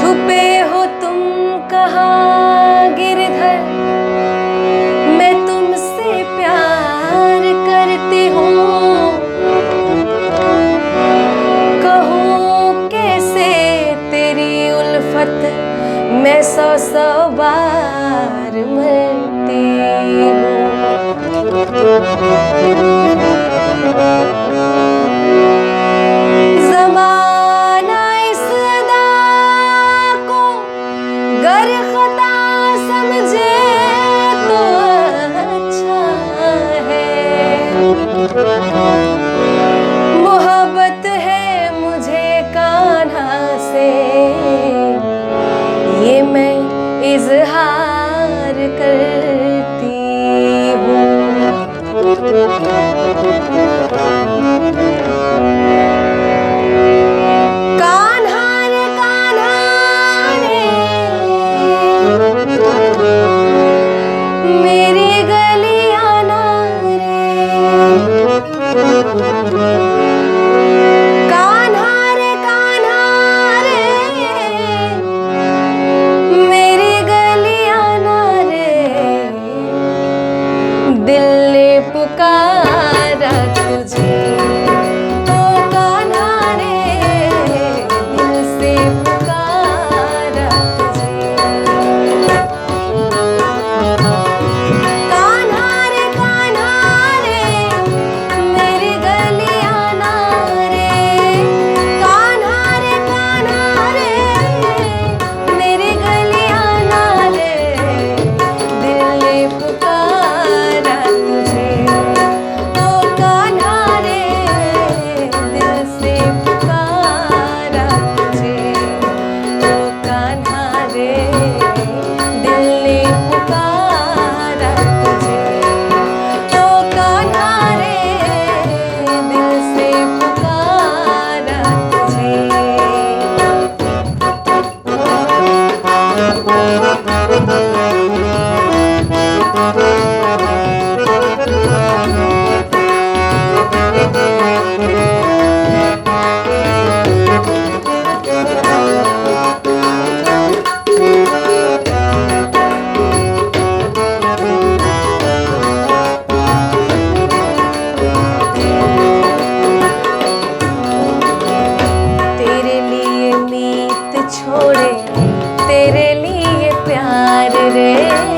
छुपे हो तुम कहाँ गिरधर, मैं तुमसे प्यार करती हूँ। कहूँ कैसे तेरी उल्फत, मैं सौ सौ बार मरती हूँ। ज़माना इस अदा को गर खता समझे तो अच्छा है। मोहब्बत है मुझे कान्हा से, ये मैं इज़हार करती हूँ। कान्हा रे कान्हा रे, मेरी गलियां ना रे। कान्हा रे मेरी गलियां ना रे। दिल ने पुकारा तुझे, ओ कान्हा रे, दिल से पुकारा तुझे। कान्हा रे, मेरी गलियां ना रे। कान्हा रे, मेरी गलियां ना रे। दिल ने पुकारा तुझे, ओ कान्हा रे, दिल से पुकारा तुझे। ओ कान्हा रे, दिल ने पुकारा तुझे। ओ कान्हा रे, दिल से पुकारा तुझे। तेरे लिए मीत छोड़े, तेरे लिए प्यार रे।